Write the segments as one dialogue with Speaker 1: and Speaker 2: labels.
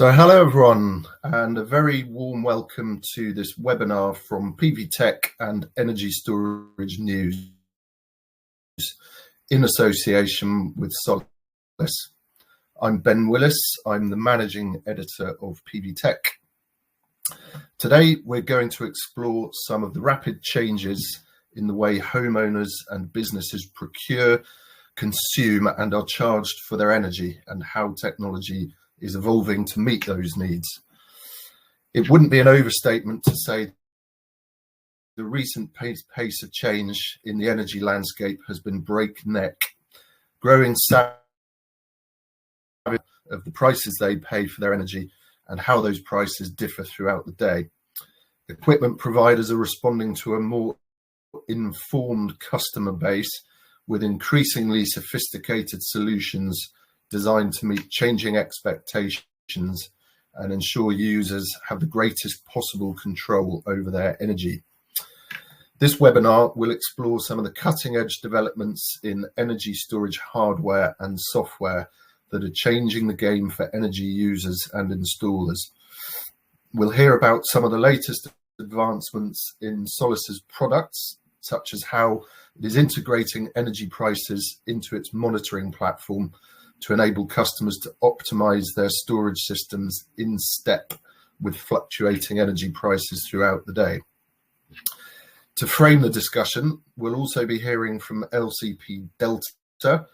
Speaker 1: So hello everyone, and a very warm welcome to this webinar from PV Tech and Energy Storage News in association with Solace. I'm Ben Willis, I'm the Managing Editor of PV Tech. Today we're going to explore some of the rapid changes in the way homeowners and businesses procure, consume and are charged for their energy, and how technology is evolving to meet those needs. It wouldn't be an overstatement to say the recent pace of change in the energy landscape has been breakneck. Growing savvy of the prices they pay for their energy and how those prices differ throughout the day. Equipment providers are responding to a more informed customer base with increasingly sophisticated solutions designed to meet changing expectations and ensure users have the greatest possible control over their energy. This webinar will explore some of the cutting-edge developments in energy storage hardware and software that are changing the game for energy users and installers. We'll hear about some of the latest advancements in Solace's products, such as how it is integrating energy prices into its monitoring platform to enable customers to optimize their storage systems in step with fluctuating energy prices throughout the day. To frame the discussion, we'll also be hearing from LCP Delta,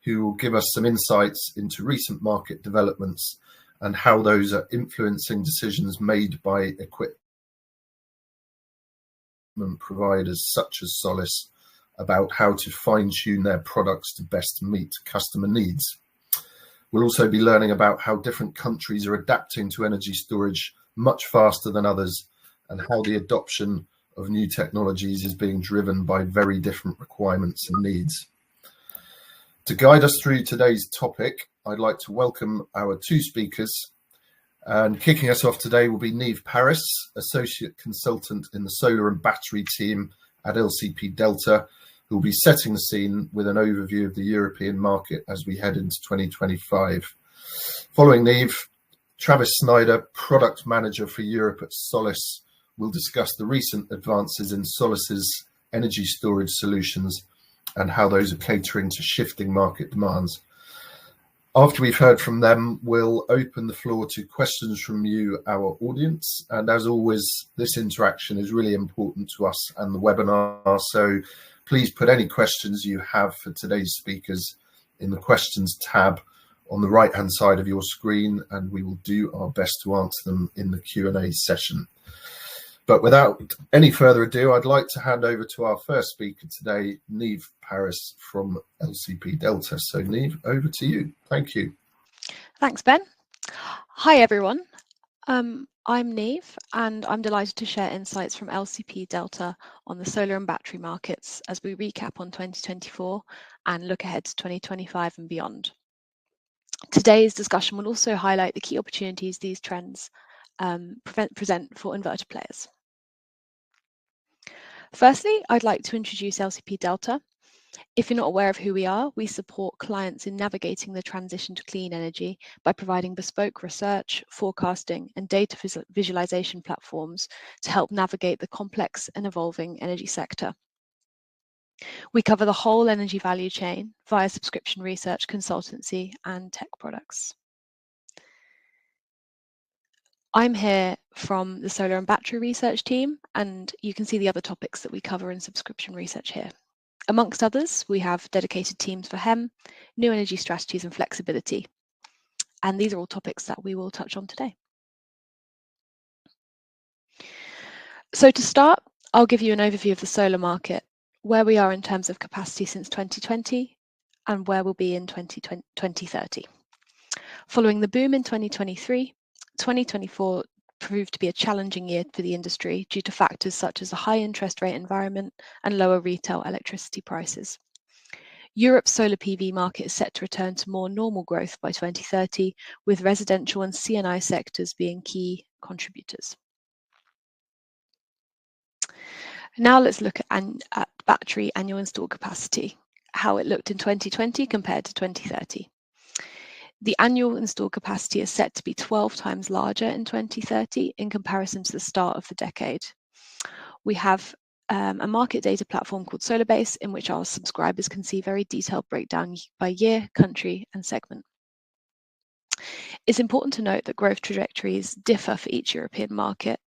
Speaker 1: who will give us some insights into recent market developments and how those are influencing decisions made by equipment providers such as Solace about how to fine-tune their products to best meet customer needs. We'll also be learning about how different countries are adapting to energy storage much faster than others, and how the adoption of new technologies is being driven by very different requirements and needs. To guide us through today's topic, I'd like to welcome our two speakers. And kicking us off today will be Niamh Paris, Associate Consultant in the Solar and Battery team at LCP Delta, who will be setting the scene with an overview of the European market as we head into 2025. Following Niamh, Travis Snyder, Product Manager for Europe at Solace, will discuss the recent advances in Solace's energy storage solutions and how those are catering to shifting market demands. After we've heard from them, we'll open the floor to questions from you, our audience. And as always, this interaction is really important to us and the webinar. So please put any questions you have for today's speakers in the questions tab on the right-hand side of your screen, and we will do our best to answer them in the Q&A session. But without any further ado, I'd like to hand over to our first speaker today, Niamh Paris from LCP Delta. So Niamh, over to you. Thank you.
Speaker 2: Thanks, Ben. Hi, everyone. I'm Niamh, and I'm delighted to share insights from LCP Delta on the solar and battery markets as we recap on 2024 and look ahead to 2025 and beyond. Today's discussion will also highlight the key opportunities these trends present for inverter players. Firstly, I'd like to introduce LCP Delta. If you're not aware of who we are, we support clients in navigating the transition to clean energy by providing bespoke research, forecasting, and data visualization platforms to help navigate the complex and evolving energy sector. We cover the whole energy value chain via subscription research, consultancy, and tech products. I'm here from the solar and battery research team, and you can see the other topics that we cover in subscription research here. Amongst others, we have dedicated teams for HEM, new energy strategies and flexibility. And these are all topics that we will touch on today. So to start, I'll give you an overview of the solar market, where we are in terms of capacity since 2020 and where we'll be in 2030. Following the boom in 2023, 2024 proved to be a challenging year for the industry due to factors such as a high interest rate environment and lower retail electricity prices. Europe's solar PV market is set to return to more normal growth by 2030, with residential and C&I sectors being key contributors. Now let's look at battery annual installed capacity, how it looked in 2020 compared to 2030. The annual installed capacity is set to be 12 times larger in 2030 in comparison to the start of the decade. We have a market data platform called SolarBase, in which our subscribers can see very detailed breakdown by year, country, and segment. It's important to note that growth trajectories differ for each European market,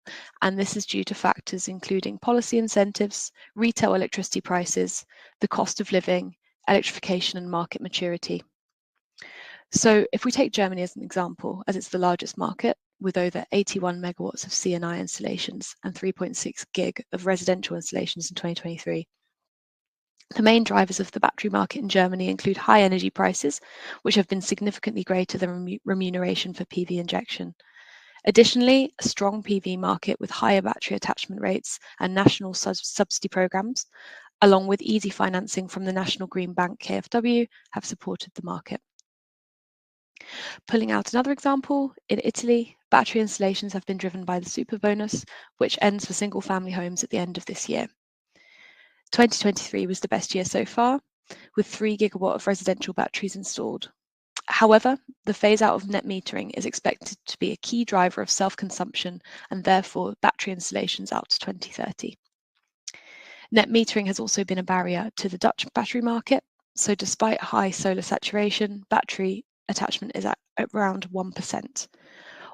Speaker 2: and this is due to factors including policy incentives, retail electricity prices, the cost of living, electrification, and market maturity. So if we take Germany as an example, as it's the largest market, with over 81 megawatts of C&I installations and 3.6 gig of residential installations in 2023. The main drivers of the battery market in Germany include high energy prices, which have been significantly greater than remuneration for PV injection. Additionally, a strong PV market with higher battery attachment rates and national subsidy programs, along with easy financing from the National Green Bank KfW, have supported the market. Pulling out another example, in Italy, battery installations have been driven by the super bonus, which ends for single family homes at the end of this year. 2023 was the best year so far, with 3 gigawatt of residential batteries installed. However, the phase out of net metering is expected to be a key driver of self-consumption and therefore battery installations out to 2030. Net metering has also been a barrier to the Dutch battery market, so despite high solar saturation, battery attachment is at around 1%.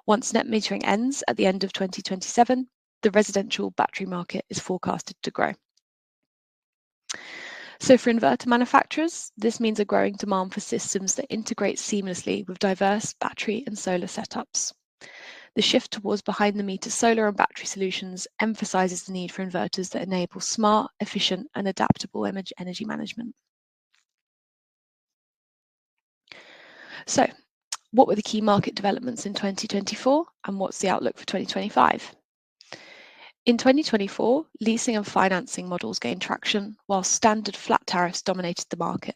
Speaker 2: Once net metering ends at the end of 2027, the residential battery market is forecasted to grow. So for inverter manufacturers, this means a growing demand for systems that integrate seamlessly with diverse battery and solar setups. The shift towards behind-the-meter solar and battery solutions emphasizes the need for inverters that enable smart, efficient, and adaptable energy management. So, what were the key market developments in 2024 and what's the outlook for 2025? In 2024, leasing and financing models gained traction, while standard flat tariffs dominated the market.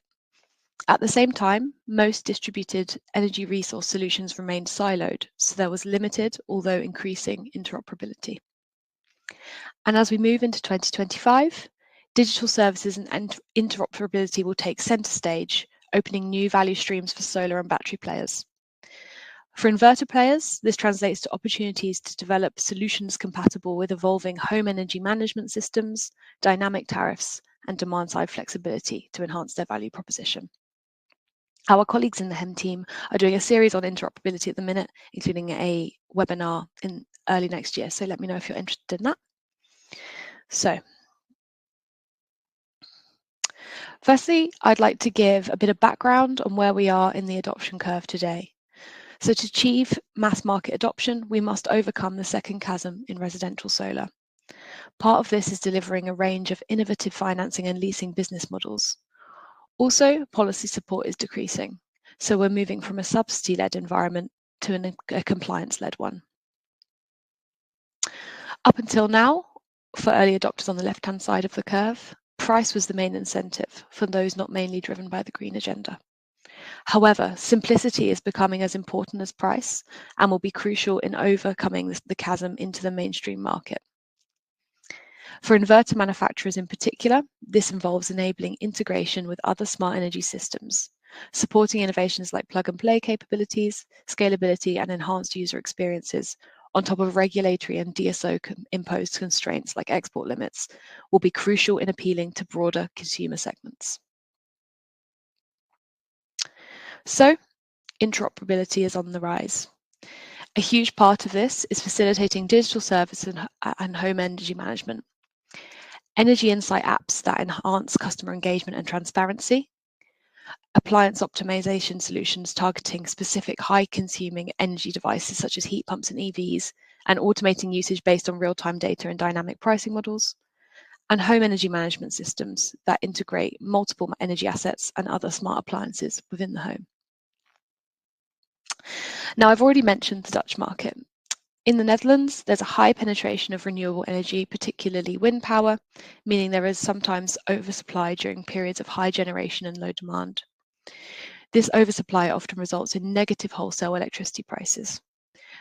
Speaker 2: At the same time, most distributed energy resource solutions remained siloed, so there was limited, although increasing, interoperability. And as we move into 2025, digital services and interoperability will take center stage, opening new value streams for solar and battery players. For inverter players, this translates to opportunities to develop solutions compatible with evolving home energy management systems, dynamic tariffs, and demand-side flexibility to enhance their value proposition. Our colleagues in the HEM team are doing a series on interoperability at the minute, including a webinar in early next year, so let me know if you're interested in that. So, firstly, I'd like to give a bit of background on where we are in the adoption curve today. So to achieve mass market adoption, we must overcome the second chasm in residential solar. Part of this is delivering a range of innovative financing and leasing business models. Also, policy support is decreasing, so we're moving from a subsidy-led environment to a compliance-led one. Up until now, for early adopters on the left-hand side of the curve, price was the main incentive for those not mainly driven by the green agenda. However, simplicity is becoming as important as price and will be crucial in overcoming the chasm into the mainstream market. For inverter manufacturers in particular, this involves enabling integration with other smart energy systems, supporting innovations like plug-and-play capabilities, scalability, and enhanced user experiences, on top of regulatory and DSO-imposed constraints like export limits, will be crucial in appealing to broader consumer segments. So, interoperability is on the rise. A huge part of this is facilitating digital service and home energy management, energy insight apps that enhance customer engagement and transparency, appliance optimization solutions targeting specific high-consuming energy devices such as heat pumps and EVs, and automating usage based on real-time data and dynamic pricing models, and home energy management systems that integrate multiple energy assets and other smart appliances within the home. Now, I've already mentioned the Dutch market. In the Netherlands, there's a high penetration of renewable energy, particularly wind power, meaning there is sometimes oversupply during periods of high generation and low demand. This oversupply often results in negative wholesale electricity prices.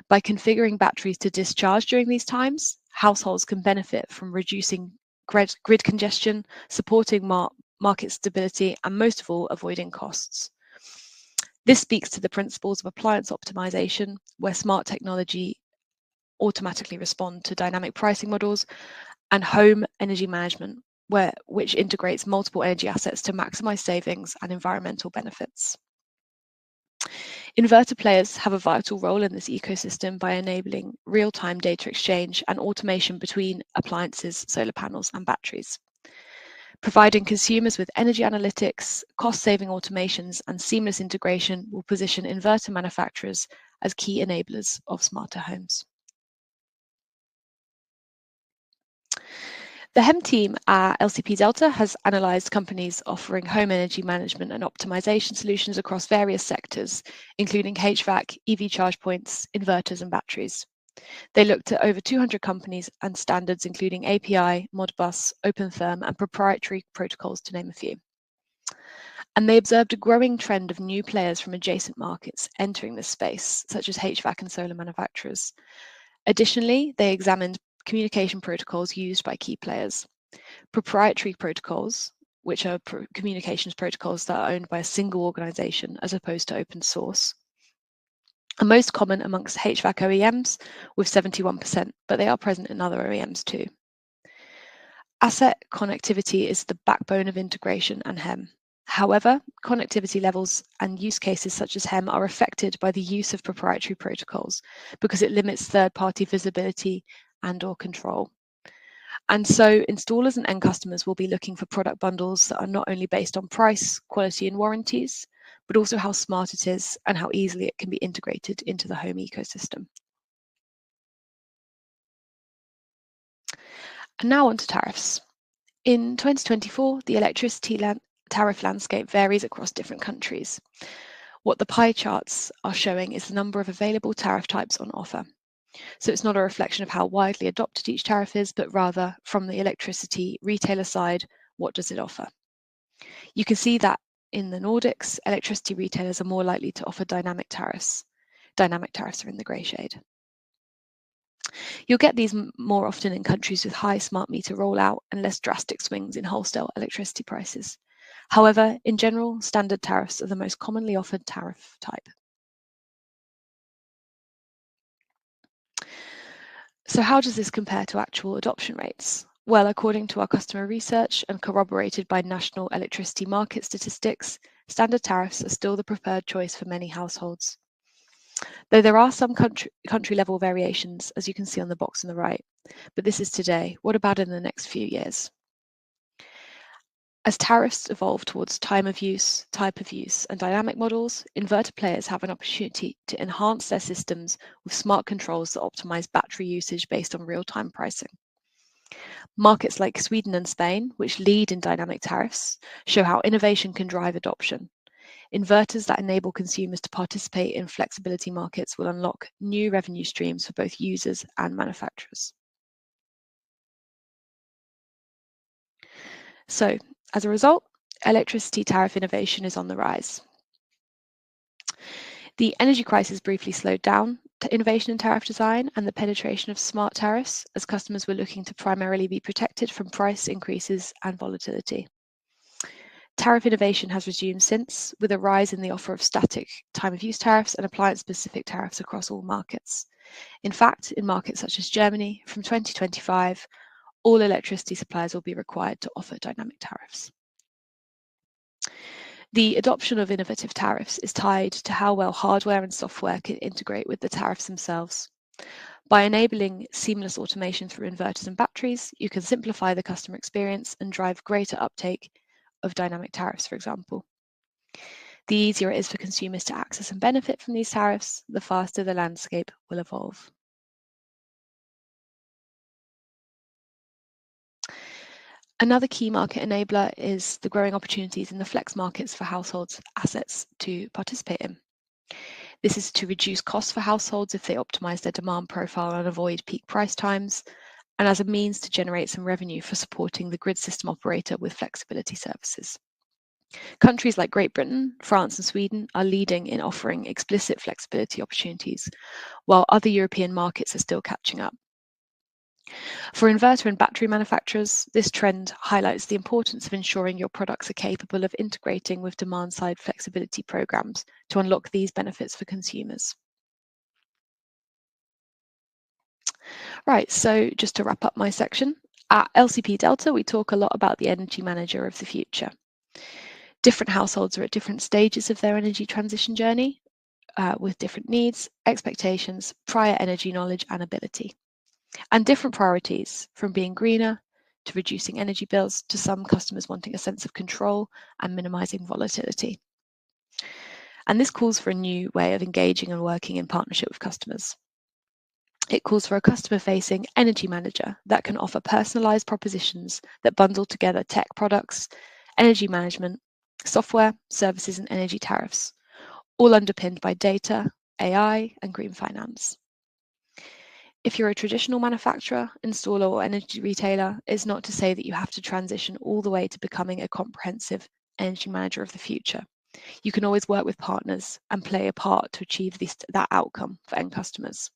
Speaker 2: By configuring batteries to discharge during these times, households can benefit from reducing grid congestion, supporting market stability, and most of all, avoiding costs. This speaks to the principles of appliance optimization, where smart technology automatically respond to dynamic pricing models, and home energy management, which integrates multiple energy assets to maximize savings and environmental benefits. Inverter players have a vital role in this ecosystem by enabling real-time data exchange and automation between appliances, solar panels, and batteries. Providing consumers with energy analytics, cost-saving automations, and seamless integration will position inverter manufacturers as key enablers of smarter homes. The HEM team at LCP Delta has analysed companies offering home energy management and optimization solutions across various sectors, including HVAC, EV charge points, inverters, and batteries. They looked at over 200 companies and standards, including API, Modbus, OpenTherm, and proprietary protocols, to name a few. And they observed a growing trend of new players from adjacent markets entering this space, such as HVAC and solar manufacturers. Additionally, they examined communication protocols used by key players. Proprietary protocols, which are communications protocols that are owned by a single organization as opposed to open source, are most common amongst HVAC OEMs with 71%, but they are present in other OEMs too. Asset connectivity is the backbone of integration and HEM. However, connectivity levels and use cases such as HEM are affected by the use of proprietary protocols because it limits third-party visibility and/or control. And so installers and end customers will be looking for product bundles that are not only based on price, quality, and warranties, but also how smart it is and how easily it can be integrated into the home ecosystem. And now on to tariffs. In 2024, the electricity tariff landscape varies across different countries. What the pie charts are showing is the number of available tariff types on offer. So it's not a reflection of how widely adopted each tariff is, but rather from the electricity retailer side, what does it offer? You can see that in the Nordics, electricity retailers are more likely to offer dynamic tariffs. Dynamic tariffs are in the grey shade. You'll get these more often in countries with high smart meter rollout and less drastic swings in wholesale electricity prices. However, in general, standard tariffs are the most commonly offered tariff type. So how does this compare to actual adoption rates? Well, according to our customer research and corroborated by national electricity market statistics, standard tariffs are still the preferred choice for many households. Though there are some country level variations, as you can see on the box on the right, but this is today. What about in the next few years? As tariffs evolve towards time of use, type of use, and dynamic models, inverter players have an opportunity to enhance their systems with smart controls that optimize battery usage based on real-time pricing. Markets like Sweden and Spain, which lead in dynamic tariffs, show how innovation can drive adoption. Inverters that enable consumers to participate in flexibility markets will unlock new revenue streams for both users and manufacturers. So, as a result, electricity tariff innovation is on the rise. The energy crisis briefly slowed down innovation in tariff design and the penetration of smart tariffs as customers were looking to primarily be protected from price increases and volatility. Tariff innovation has resumed since, with a rise in the offer of static time of use tariffs and appliance-specific tariffs across all markets. In fact, in markets such as Germany, from 2025, all electricity suppliers will be required to offer dynamic tariffs. The adoption of innovative tariffs is tied to how well hardware and software can integrate with the tariffs themselves. By enabling seamless automation through inverters and batteries, you can simplify the customer experience and drive greater uptake of dynamic tariffs, for example. The easier it is for consumers to access and benefit from these tariffs, the faster the landscape will evolve. Another key market enabler is the growing opportunities in the flex markets for households' assets to participate in. This is to reduce costs for households if they optimize their demand profile and avoid peak price times, and as a means to generate some revenue for supporting the grid system operator with flexibility services. Countries like Great Britain, France, and Sweden are leading in offering explicit flexibility opportunities, while other European markets are still catching up. For inverter and battery manufacturers, this trend highlights the importance of ensuring your products are capable of integrating with demand-side flexibility programs to unlock these benefits for consumers. Right, so just to wrap up my section, at LCP Delta, we talk a lot about the energy manager of the future. Different households are at different stages of their energy transition journey, with different needs, expectations, prior energy knowledge and ability, and different priorities, from being greener to reducing energy bills to some customers wanting a sense of control and minimizing volatility. And this calls for a new way of engaging and working in partnership with customers. It calls for a customer-facing energy manager that can offer personalized propositions that bundle together tech products, energy management, software, services, and energy tariffs, all underpinned by data, AI, and green finance. If you're a traditional manufacturer, installer, or energy retailer, it's not to say that you have to transition all the way to becoming a comprehensive energy manager of the future. You can always work with partners and play a part to achieve that outcome for end customers.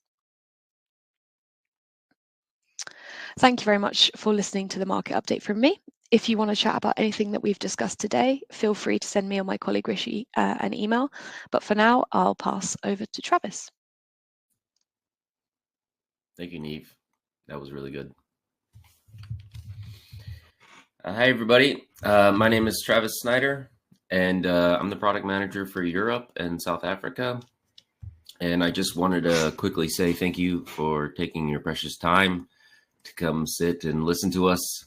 Speaker 2: Thank you very much for listening to the market update from me. If you want to chat about anything that we've discussed today, feel free to send me or my colleague Rishi an email. But for now, I'll pass over to Travis.
Speaker 3: Thank you, Neve. That was really good. Hi, everybody. My name is Travis Snyder, and I'm the product manager for Europe and South Africa. And I just wanted to quickly say thank you for taking your precious time to come sit and listen to us.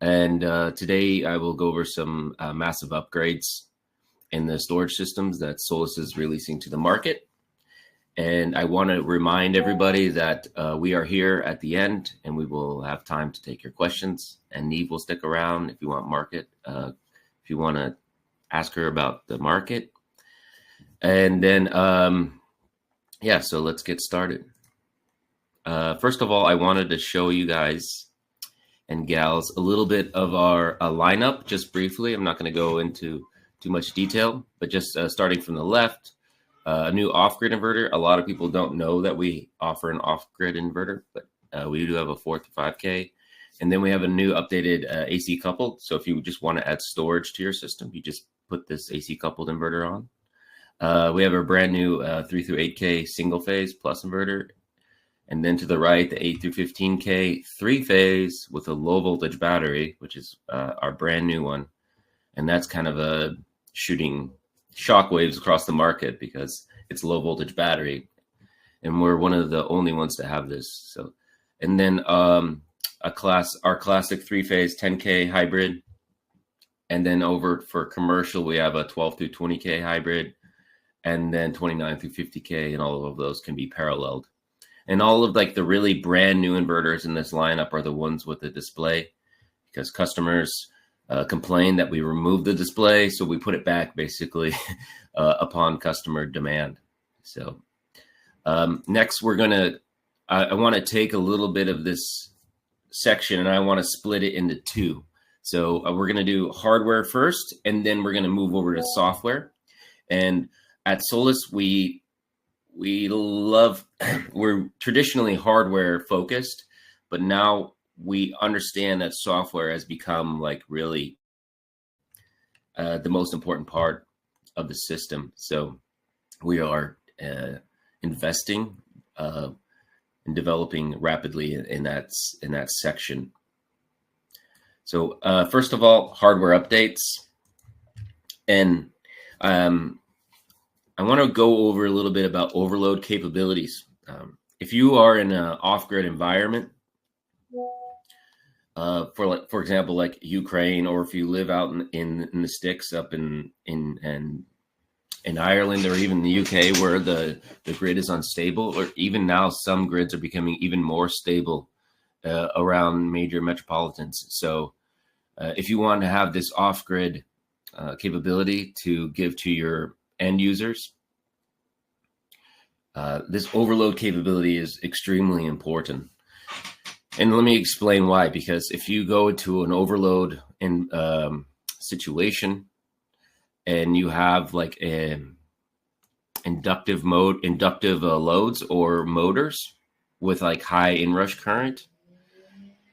Speaker 3: And today I will go over some massive upgrades in the storage systems that Solus is releasing to the market. And I want to remind everybody that we are here at the end, and we will have time to take your questions. And Neve will stick around if you want if you want to ask her about the market. And then, yeah, so let's get started. First of all, I wanted to show you guys and gals a little bit of our lineup, just briefly. I'm not going to go into too much detail, but just starting from the left. A new off-grid inverter. A lot of people don't know that we offer an off-grid inverter, but we do have a 4 to 5K. And then we have a new updated AC coupled. So if you just want to add storage to your system, you just put this AC coupled inverter on. We have a brand new 3 through 8K single phase plus inverter. And then to the right, the 8 through 15K 3-phase with a low voltage battery, which is our brand new one. And that's kind of shooting shockwaves across the market because it's low voltage battery, and we're one of the only ones to have this. So, and then our classic 3-phase 10K hybrid, and then over for commercial we have a 12 through 20K hybrid, and then 29 through 50K, and all of those can be paralleled. And all of like the really brand new inverters in this lineup are the ones with the display, because customers complained that we removed the display, so we put it back basically upon customer demand. So next we're gonna, I want to take a little bit of this section and I want to split it into two. So we're gonna do hardware first, and then we're gonna move over to software. And at Solus, we love, we're traditionally hardware focused, but now we understand that software has become like really the most important part of the system. So we are investing and developing rapidly in that section. So first of all, hardware updates. And I want to go over a little bit about overload capabilities. If you are in an off-grid environment, for example, like Ukraine, or if you live out in the sticks up in Ireland, or even the UK, where the grid is unstable, or even now some grids are becoming even more stable around major metropolitans. So if you want to have this off-grid capability to give to your end users, this overload capability is extremely important. And let me explain why. Because if you go to an overload situation and you have like inductive loads or motors with like high inrush current,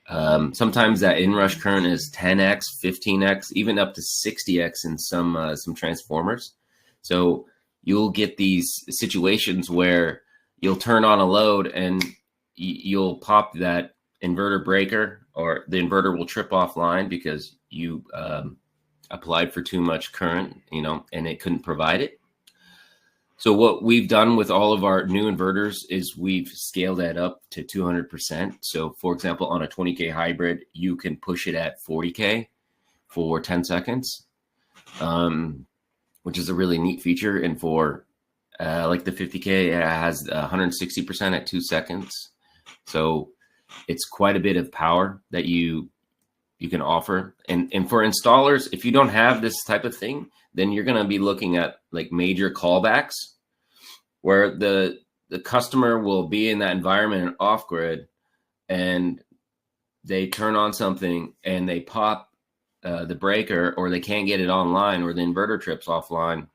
Speaker 3: Sometimes that inrush current is 10x, 15x, even up to 60x in some transformers. So you'll get these situations where you'll turn on a load and you'll pop that inverter breaker, or the inverter will trip offline because you applied for too much current, and it couldn't provide it. So what we've done with all of our new inverters is we've scaled that up to 200%. So for example, on a 20K hybrid, you can push it at 40K for 10 seconds, which is a really neat feature. And for like the 50K, it has 160% at 2 seconds. So it's quite a bit of power that you can offer. And for installers, if you don't have this type of thing, then you're going to be looking at like major callbacks where the customer will be in that environment off grid, and they turn on something and they pop the breaker, or they can't get it online, or the inverter trips offline.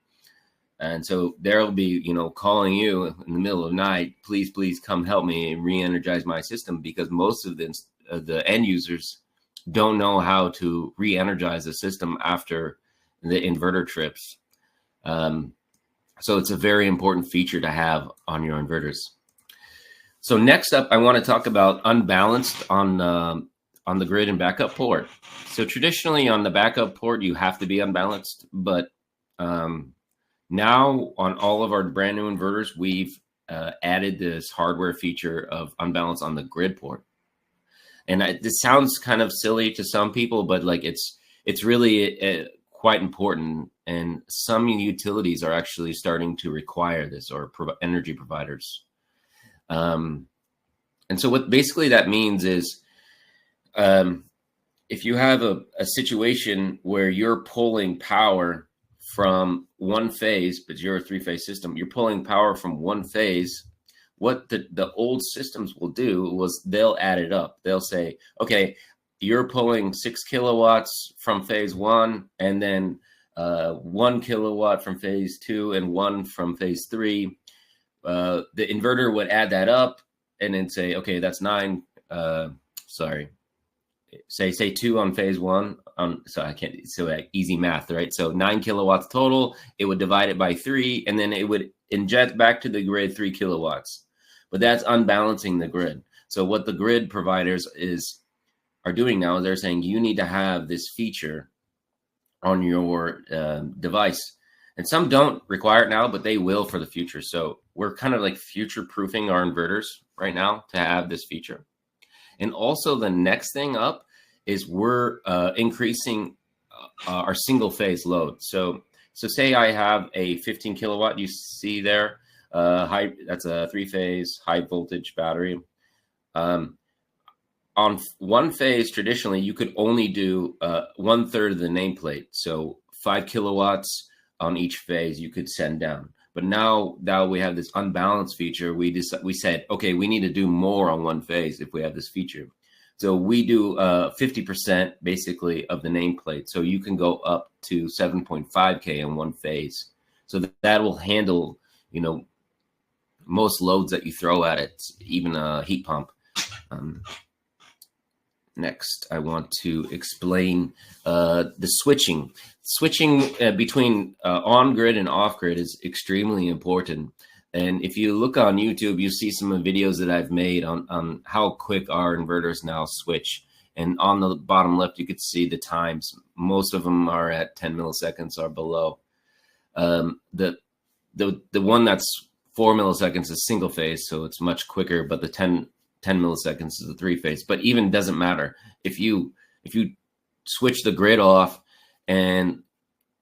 Speaker 3: And so they'll be, calling you in the middle of the night, please come help me re-energize my system, because most of the end users don't know how to re-energize the system after the inverter trips. So it's a very important feature to have on your inverters. So next up, I want to talk about unbalanced on the grid and backup port. So traditionally on the backup port, you have to be unbalanced, but now on all of our brand new inverters, we've added this hardware feature of unbalanced on the grid port. And this sounds kind of silly to some people, but like it's really quite important. And some utilities are actually starting to require this, or energy providers. And so what basically that means is, if you have a situation where you're pulling power from one phase, but you're a 3-phase system, you're pulling power from one phase, what the old systems will do was they'll add it up. They'll say, okay, you're pulling 6 kilowatts from phase 1, and then 1 kilowatt from phase 2, and 1 from phase 3. The inverter would add that up and then say, okay, that's 9. Say 2 on phase 1. So easy math, right? So 9 kilowatts total. It would divide it by 3, and then it would inject back to the grid 3 kilowatts. But that's unbalancing the grid. So what the grid providers are doing now is they're saying you need to have this feature on your device. And some don't require it now, but they will for the future. So we're kind of like future proofing our inverters right now to have this feature. And also the next thing up is we're increasing our single phase load. So say I have a 15 kilowatt, you see there, that's a 3-phase high voltage battery. On one phase, traditionally, you could only do 1/3 of the nameplate. So 5 kilowatts on each phase you could send down. But now we have this unbalanced feature, we said, okay, we need to do more on one phase if we have this feature. So we do 50% basically of the nameplate. So you can go up to 7.5K in one phase. So that will handle, most loads that you throw at it, even a heat pump. Next, I want to explain the switching. Switching between on-grid and off-grid is extremely important. And if you look on YouTube, you see some of the videos that I've made on how quick our inverters now switch. And on the bottom left, you could see the times. Most of them are at 10 milliseconds or below. The one that's 4 milliseconds is single phase, so it's much quicker, but the 10 milliseconds is a 3-phase. But even doesn't matter. If you switch the grid off and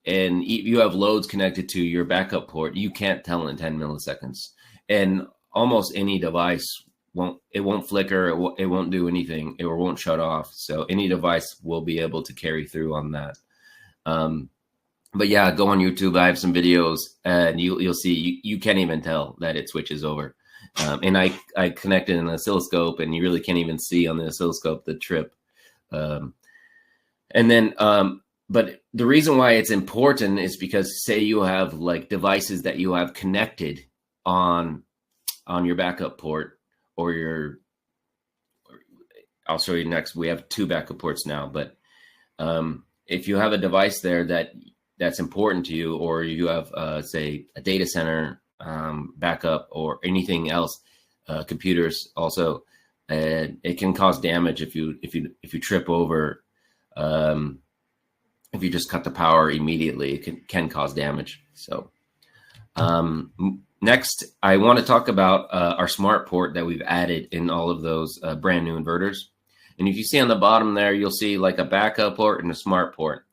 Speaker 3: you have loads connected to your backup port, you can't tell in 10 milliseconds. And almost any device won't flicker, it won't do anything, it won't shut off. So any device will be able to carry through on that. But yeah, go on YouTube. I have some videos, and you'll see you can't even tell that it switches over. And I connected an oscilloscope, and you really can't even see on the oscilloscope the trip. But the reason why it's important is because, say you have like devices that you have connected on your backup port, or I'll show you next. We have 2 backup ports now, but if you have a device there that's important to you, or you have, say, a data center backup or anything else, computers also, it can cause damage if you trip over. If you just cut the power immediately, it can cause damage. So next, I want to talk about our smart port that we've added in all of those brand new inverters. And if you see on the bottom there, you'll see like a backup port and a smart port.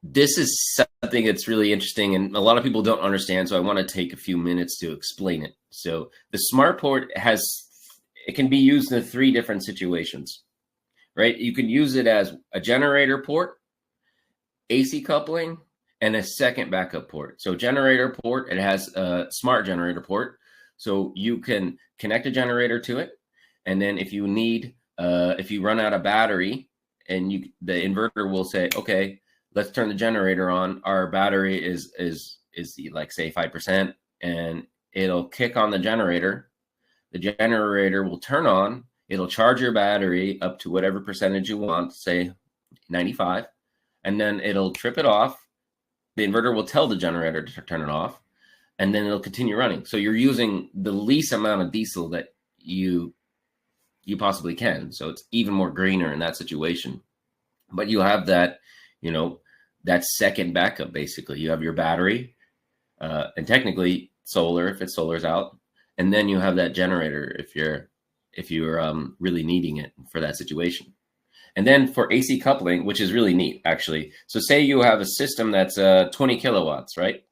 Speaker 3: This is something that's really interesting and a lot of people don't understand. So I want to take a few minutes to explain it. So the smart port it can be used in 3 different situations, right? You can use it as a generator port, AC coupling, and a second backup port. So generator port, it has a smart generator port. So you can connect a generator to it. And then if you need, if you run out of battery and the inverter will say, okay, let's turn the generator on. Our battery is like say 5%, and it'll kick on the generator. The generator will turn on. It'll charge your battery up to whatever percentage you want, say 95, and then it'll trip it off. The inverter will tell the generator to turn it off, and then it'll continue running. So you're using the least amount of diesel that you possibly can. So it's even more greener in that situation. But you have that, that second backup, basically. You have your battery, and technically solar, if solar's out, and then you have that generator if you're really needing it for that situation. And then for AC coupling, which is really neat, actually. So say you have a system that's 20 kilowatts, right?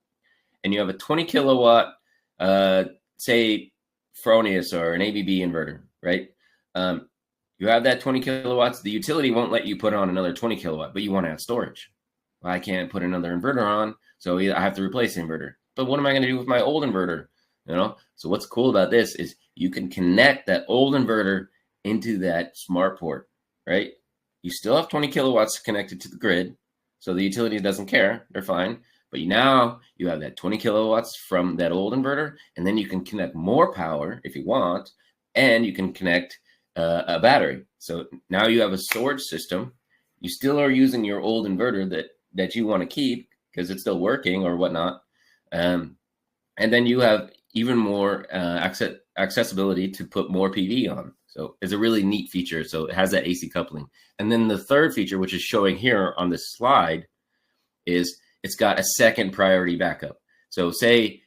Speaker 3: And you have a 20 kilowatt, say, Fronius or an ABB inverter, right? You have that 20 kilowatts. The utility won't let you put on another 20 kilowatt, but you want to have storage. Well, I can't put another inverter on, so I have to replace the inverter. But what am I going to do with my old inverter? So what's cool about this is you can connect that old inverter into that smart port, right? You still have 20 kilowatts connected to the grid, so the utility doesn't care. They're fine. But now you have that 20 kilowatts from that old inverter, and then you can connect more power if you want, and you can connect a battery. So now you have a storage system. You still are using your old inverter that you want to keep because it's still working or whatnot. And then you have even more accessibility to put more PV on. So it's a really neat feature. So it has that AC coupling. And then the third feature, which is showing here on this slide, is it's got a second priority backup. So say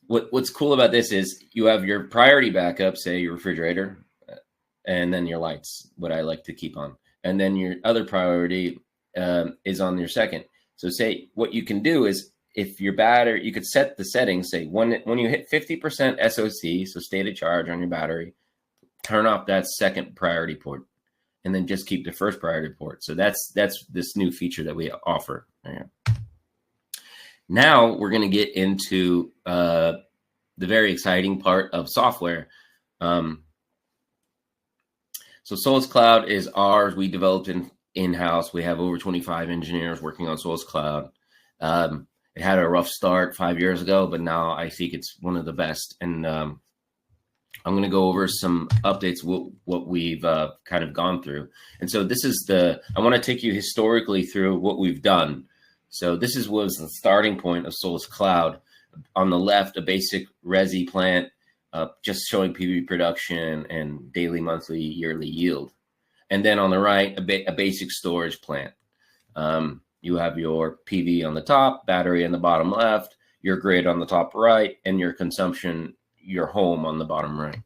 Speaker 3: what's cool about this is you have your priority backup, say your refrigerator, and then your lights, what I like to keep on. And then your other priority is on your second. So say what you can do is if your battery, you could set the settings, say when you hit 50% SOC, so state of charge on your battery, turn off that second priority port and then just keep the first priority port. So that's this new feature that we offer. Now we're going to get into the very exciting part of software. So Solus Cloud is ours. We developed in-house. We have over 25 engineers working on Solus Cloud. It had a rough start 5 years ago, but now I think it's one of the best. And I'm going to go over some updates, what we've kind of gone through. And so this is I want to take you historically through what we've done. So this was the starting point of Solus Cloud. On the left, a basic Resi plant, just showing PV production and daily, monthly, yearly yield. And then on the right, a basic storage plant. You have your PV on the top, battery on the bottom left, your grid on the top right, and your consumption, your home on the bottom right.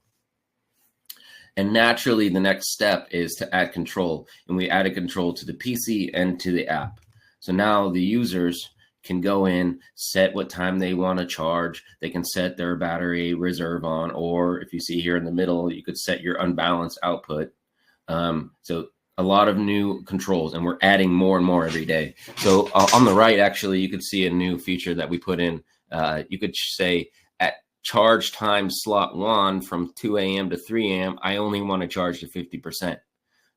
Speaker 3: And naturally, the next step is to add control. And we added control to the PC and to the app. So now the users can go in, set what time they want to charge. They can set their battery reserve on, or if you see here in the middle, you could set your unbalanced output. So a lot of new controls, and we're adding more and more every day. So on the right, actually, you could see a new feature that we put in. You could say at charge time slot 1 from 2 a.m. to 3 a.m., I only want to charge to 50%.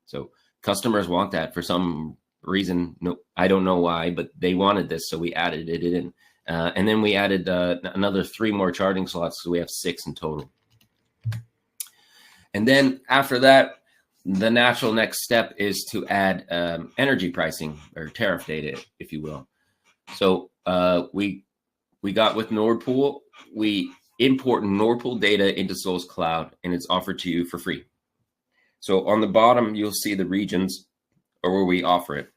Speaker 3: So customers want that for some reason. No, I don't know why, but they wanted this, so we added it in. And then we added another 3 more charging slots, so we have 6 in total. And then after that, the natural next step is to add energy pricing or tariff data, if you will. So we got with Nord Pool, we import Nord Pool data into Sol's cloud, and it's offered to you for free. So on the bottom, you'll see the regions or where we offer it.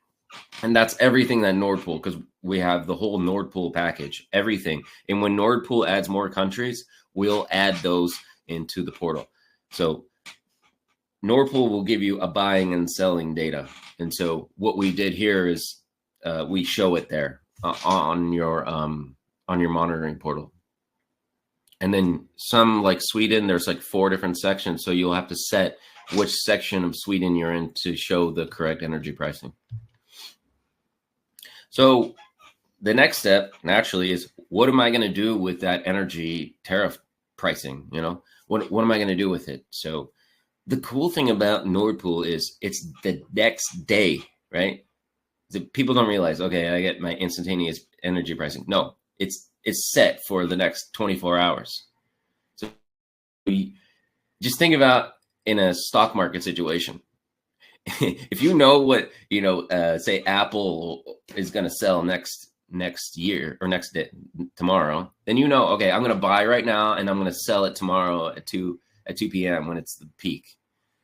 Speaker 3: And that's everything that Nord Pool, because we have the whole Nord Pool package, everything. And when Nord Pool adds more countries, we'll add those into the portal. So Nord Pool will give you a buying and selling data. And so what we did here is we show it there on your monitoring portal. And then some, like Sweden, there's like 4 different sections. So you'll have to set which section of Sweden you're in to show the correct energy pricing. So the next step naturally is, what am I going to do with that energy tariff pricing? You know, what am I going to do with it? So the cool thing about Nord Pool is it's the next day, right? People don't realize, okay, I get my instantaneous energy pricing. No, it's set for the next 24 hours. So just think about in a stock market situation. If you know what, say Apple is going to sell next year or next day, tomorrow, then okay, I'm going to buy right now and I'm going to sell it tomorrow at 2 p.m. when it's the peak.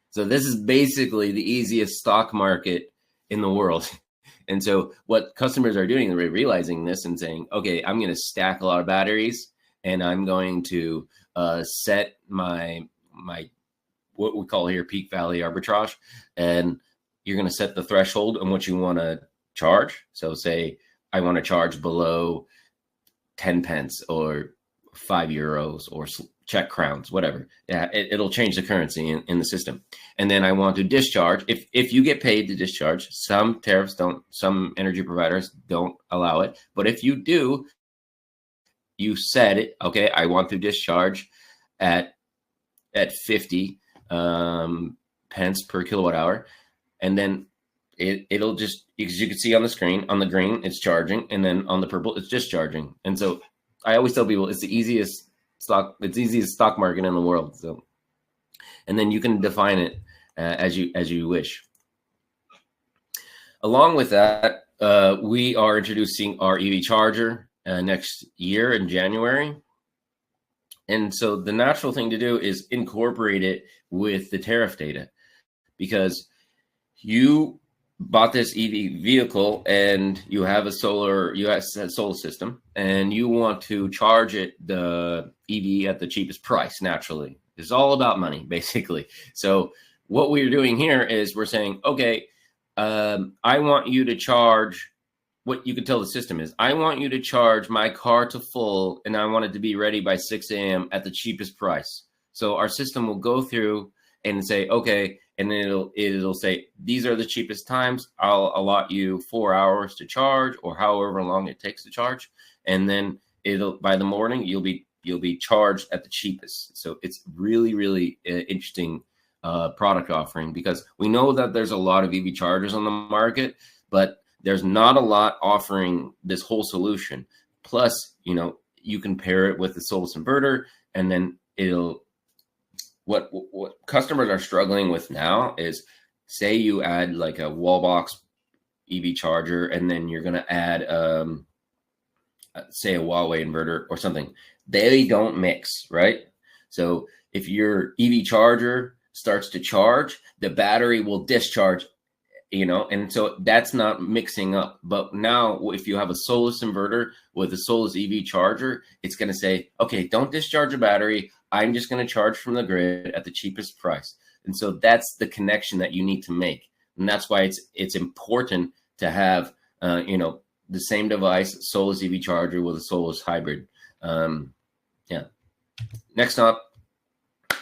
Speaker 3: So this is basically the easiest stock market in the world. And so what customers are doing, they're realizing this and saying, okay, I'm going to stack a lot of batteries and I'm going to set my what we call here peak valley arbitrage. And you're going to set the threshold on what you want to charge. So say I want to charge below 10 pence or 5 euros or Czech crowns, whatever. Yeah, it'll change the currency in the system. And then I want to discharge. If you get paid to discharge, some tariffs don't, some energy providers don't allow it. But if you do, you set it, okay, I want to discharge at 50 pence per kilowatt hour. And then it'll just, because you can see on the screen, on the green, it's charging. And then on the purple, it's discharging. And so I always tell people it's the easiest stock market in the world. So, and then you can define it as you wish. Along with that, we are introducing our EV charger next year in January. And so the natural thing to do is incorporate it with the tariff data, because you bought this EV vehicle and you have a solar system and you want to charge it, the EV, at the cheapest price. Naturally, it's all about money, basically. So what we're doing here is we're saying, okay, I want you to charge, what you can tell the system is, I want you to charge my car to full and I want it to be ready by 6 a.m. at the cheapest price. So our system will go through and say, okay, and then it'll say, these are the cheapest times. I'll allot you 4 hours to charge, or however long it takes to charge. And then by the morning, you'll be charged at the cheapest. So it's really, really interesting product offering, because we know that there's a lot of EV chargers on the market, but there's not a lot offering this whole solution. Plus, you can pair it with the Solus inverter, and then what customers are struggling with now is, say you add like a wall box EV charger, and then you're going to add, say, a Huawei inverter or something. They don't mix, right? So if your EV charger starts to charge, the battery will discharge, and so that's not mixing up. But now if you have a Solus inverter with a Solus EV charger, it's going to say, okay, don't discharge a battery. I'm just going to charge from the grid at the cheapest price. And so that's the connection that you need to make. And that's why it's important to have, the same device, Solus EV charger with a Solus hybrid. Yeah. Next up,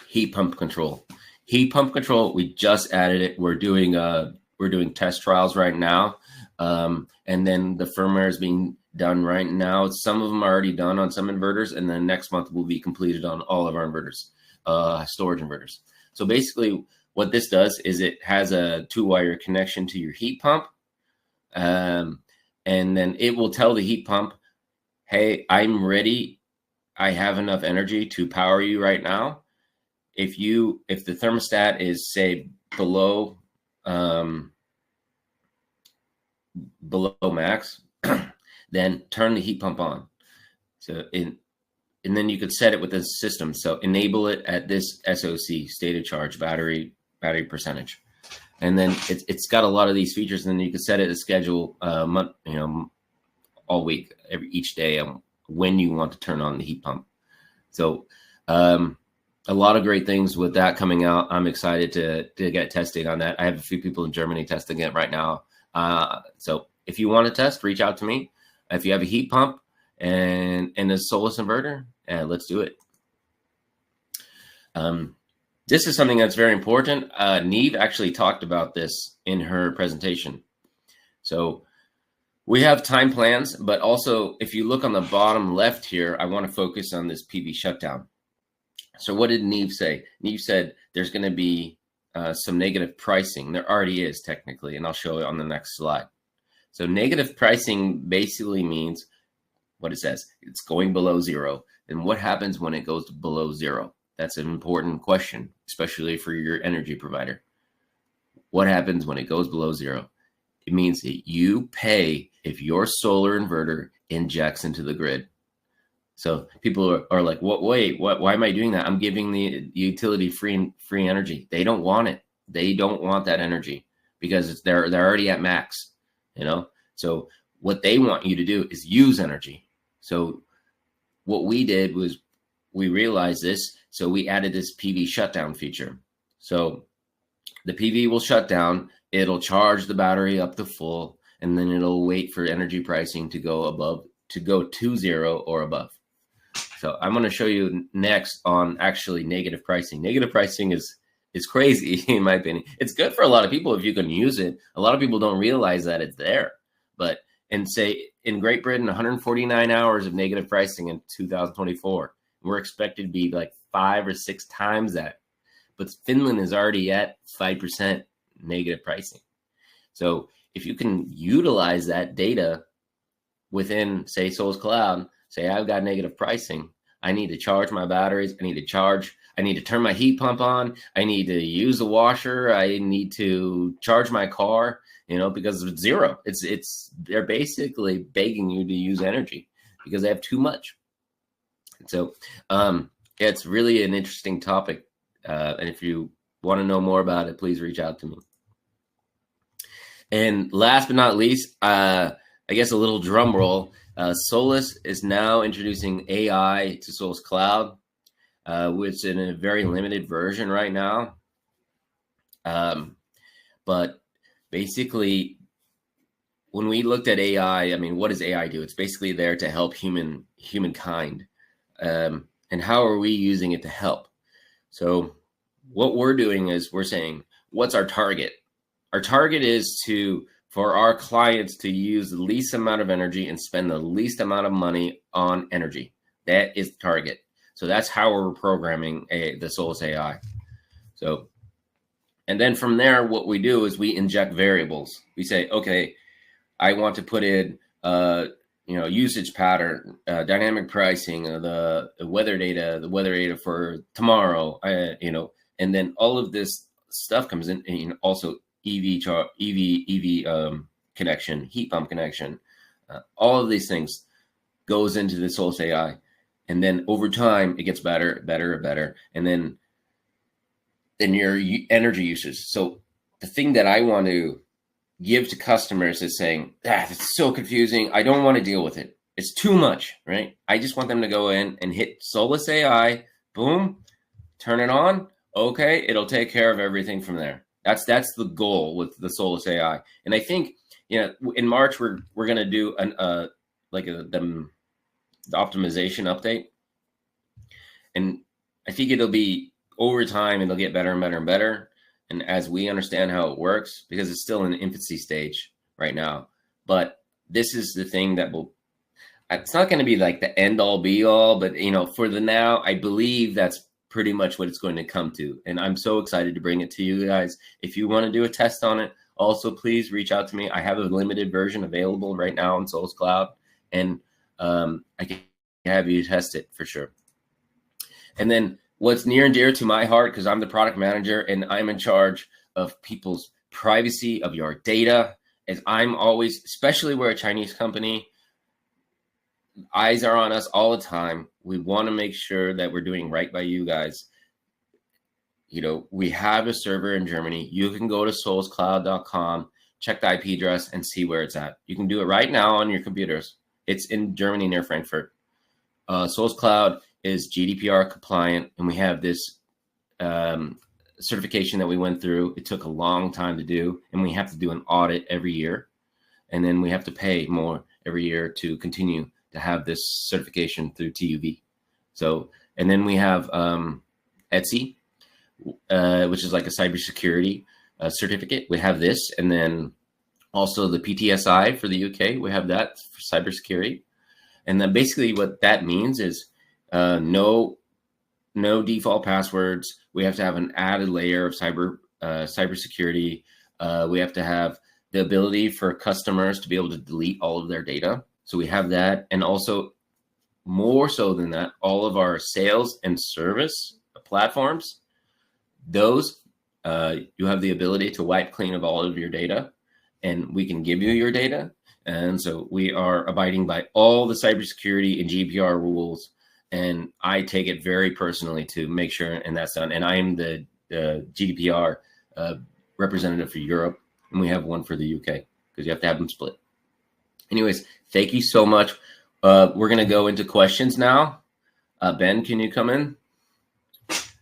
Speaker 3: heat pump control. Heat pump control, we just added it. We're doing test trials right now. And then the firmware is being done right now. Some of them are already done on some inverters, and then next month will be completed on all of our inverters, storage inverters. So basically what this does is it has a 2-wire connection to your heat pump. And then it will tell the heat pump, hey, I'm ready. I have enough energy to power you right now. if the thermostat is, say, below max, then turn the heat pump on. So and then you could set it with the system. So enable it at this SOC, state of charge, battery percentage. And then it's got a lot of these features, and then you can set it to schedule all week, each day, when you want to turn on the heat pump. So a lot of great things with that coming out. I'm excited to get testing on that. I have a few people in Germany testing it right now. So if you want to test, reach out to me. If you have a heat pump and a Solus inverter, let's do it. This is something that's very important. Neve actually talked about this in her presentation. So we have time plans, but also if you look on the bottom left here, I want to focus on this PV shutdown. So what did Neve say? Neve said there's going to be some negative pricing. There already is technically, and I'll show it on the next slide. So negative pricing basically means what it says. It's going below zero. And what happens when it goes below zero? That's an important question, especially for your energy provider. What happens when it goes below zero? It means that you pay if your solar inverter injects into the grid. So people are like, "What? Wait, what? Why am I doing that? I'm giving the utility free energy." They don't want it. They don't want that energy because they're already at max. So what they want you to do is use energy. So what we did was we realized this, so we added this PV shutdown feature. So the PV will shut down. It'll charge the battery up to full, and then it'll wait for energy pricing to go to zero or above. So I'm going to show you next on actually negative pricing. Negative pricing is crazy in my opinion. It's good for a lot of people if you can use it. A lot of people don't realize that it's there. But in Great Britain, 149 hours of negative pricing in 2024. We're expected to be like 5 or 6 times that. But Finland is already at 5% negative pricing. So if you can utilize that data within, say, Solus Cloud, say I've got negative pricing, I need to charge my batteries, I need to turn my heat pump on, I need to use the washer, I need to charge my car, because it's zero. They're basically begging you to use energy because they have too much. So it's really an interesting topic. And if you want to know more about it, please reach out to me. And last but not least, I guess a little drum roll. Solus is now introducing AI to Solus Cloud, which is in a very limited version right now. But basically, when we looked at AI, what does AI do? It's basically there to help humankind. And how are we using it to help? So what we're doing is we're saying, what's our target? Our target is for our clients to use the least amount of energy and spend the least amount of money on energy. That is the target. So that's how we're programming the Solus AI. So, and then from there, what we do is we inject variables. We say, okay, I want to put in, usage pattern, dynamic pricing, the weather data for tomorrow, and then all of this stuff comes in, and also EV connection, heat pump connection, all of these things goes into the Solus AI. And then over time, it gets better. And then your energy usage. So the thing that I want to give to customers is saying, it's so confusing. I don't want to deal with it. It's too much, right? I just want them to go in and hit Solus AI, boom, turn it on. Okay, it'll take care of everything from there. That's the goal with the Solus AI. And I think, in March, we're going to do the optimization update. And I think it'll be over time, it'll get better and better and better. And as we understand how it works, because it's still in the infancy stage right now, but this is the thing that it's not going to be like the end all be all, but for the now, I believe that's pretty much what it's going to come to. And I'm so excited to bring it to you guys. If you want to do a test on it, also please reach out to me. I have a limited version available right now on Solus Cloud, and I can have you test it for sure. And then what's near and dear to my heart, because I'm the product manager and I'm in charge of people's privacy of your data, is I'm always, especially we're a Chinese company, eyes are on us all the time. We want to make sure that we're doing right by you guys. You know, we have a server in Germany. You can go to soulscloud.com, check the IP address and see where it's at. You can do it right now on your computers. It's in Germany near Frankfurt. Souls Cloud is GDPR compliant, and we have this certification that we went through. It took a long time to do, and we have to do an audit every year. And then we have to pay more every year to continue to have this certification through TÜV. So, and then we have Etsy, which is like a cybersecurity certificate. We have this, and then also the PTSI for the UK. We have that for cybersecurity. And then basically what that means is no default passwords. We have to have an added layer of cybersecurity. We have to have the ability for customers to be able to delete all of their data. So we have that. And also more so than that, all of our sales and service platforms, those you have the ability to wipe clean of all of your data, and we can give you your data. And so we are abiding by all the cybersecurity and GDPR rules. And I take it very personally to make sure, and that's done. And I am the GDPR representative for Europe, and we have one for the UK because you have to have them split. Anyways, thank you so much. We're going to go into questions now. Ben, can you come in?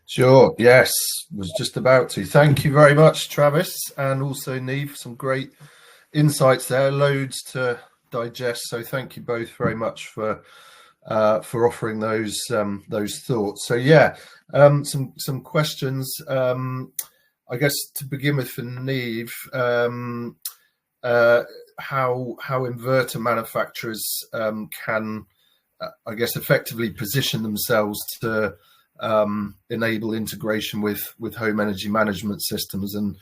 Speaker 1: Sure. Yes, was just about to. Thank you very much, Travis, and also Neve. Some great insights there, loads to digest. So thank you both very much for offering those thoughts. So yeah, some questions. I guess to begin with for Neve, how inverter manufacturers can, I guess, effectively position themselves to enable integration with home energy management systems and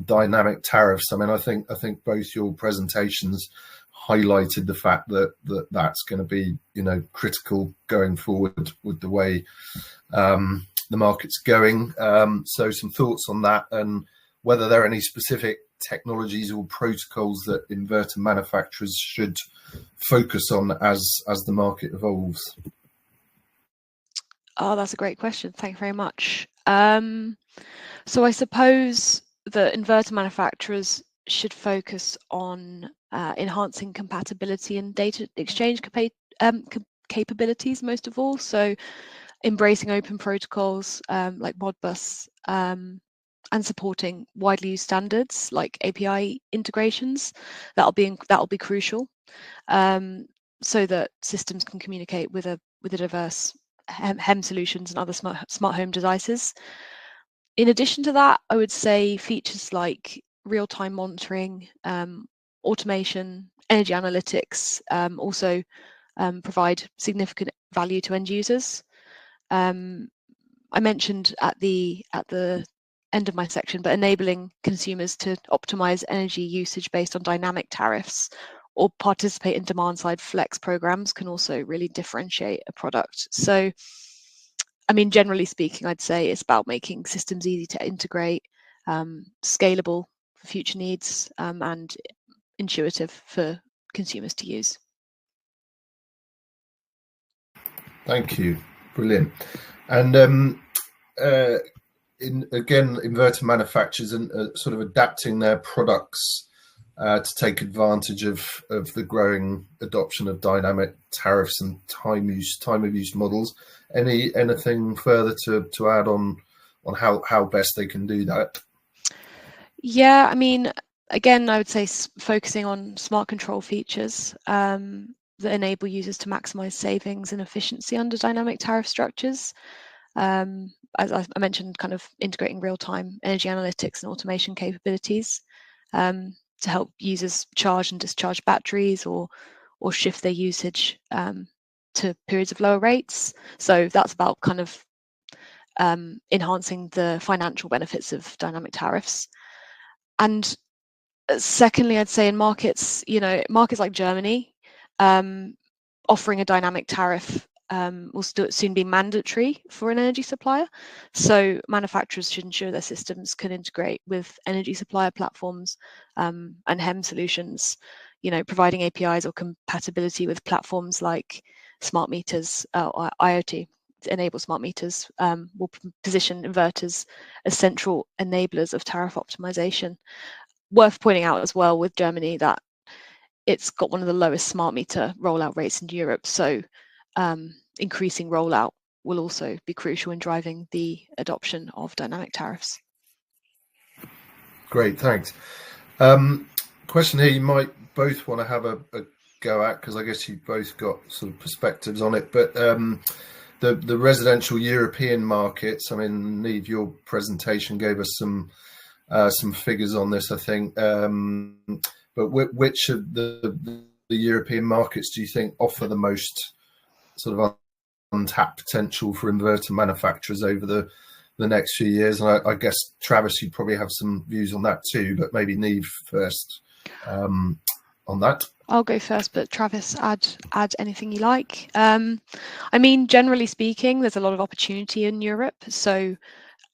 Speaker 1: dynamic tariffs. I mean, I think both your presentations highlighted the fact that that's going to be, you know, critical going forward with the way the market's going. So some thoughts on that, and whether there are any specific technologies or protocols that inverter manufacturers should focus on as the market evolves.
Speaker 2: Oh, that's a great question. Thank you very much. So I suppose that inverter manufacturers should focus on enhancing compatibility and data exchange capabilities most of all. So embracing open protocols like Modbus and supporting widely used standards like API integrations. That'll be crucial, so that systems can communicate with a diverse HEM solutions and other smart home devices. In addition to that, I would say features like real-time monitoring, automation, energy analytics also provide significant value to end users. I mentioned at the end of my section, but enabling consumers to optimize energy usage based on dynamic tariffs or participate in demand-side flex programs can also really differentiate a product. So, I mean, generally speaking, I'd say it's about making systems easy to integrate, scalable for future needs, and intuitive for consumers to use.
Speaker 1: Thank you. Brilliant. And again, inverter manufacturers and sort of adapting their products to take advantage of the growing adoption of dynamic tariffs and time of use models. Anything further to add on how best they can do that?
Speaker 2: Yeah, I mean, again, I would say focusing on smart control features that enable users to maximize savings and efficiency under dynamic tariff structures. As I mentioned, kind of integrating real-time energy analytics and automation capabilities to help users charge and discharge batteries or shift their usage to periods of lower rates. So that's about kind of enhancing the financial benefits of dynamic tariffs. And secondly, I'd say in markets like Germany, offering a dynamic tariff will soon be mandatory for an energy supplier. So manufacturers should ensure their systems can integrate with energy supplier platforms and HEM solutions, providing APIs or compatibility with platforms like smart meters or IoT to enable smart meters, will position inverters as central enablers of tariff optimization. Worth pointing out as well with Germany that it's got one of the lowest smart meter rollout rates in Europe. So increasing rollout will also be crucial in driving the adoption of dynamic tariffs.
Speaker 1: Great, thanks. Question here you might both want to have a go at, because I guess you've both got sort of perspectives on it, but the residential European markets, I mean, Neve, your presentation gave us some figures on this, I think, but which of the European markets do you think offer the most sort of untapped potential for inverter manufacturers over the next few years? And I guess, Travis, you probably have some views on that too, but maybe Neve first on that.
Speaker 2: I'll go first, but Travis, add anything you like. I mean, generally speaking, there's a lot of opportunity in Europe. So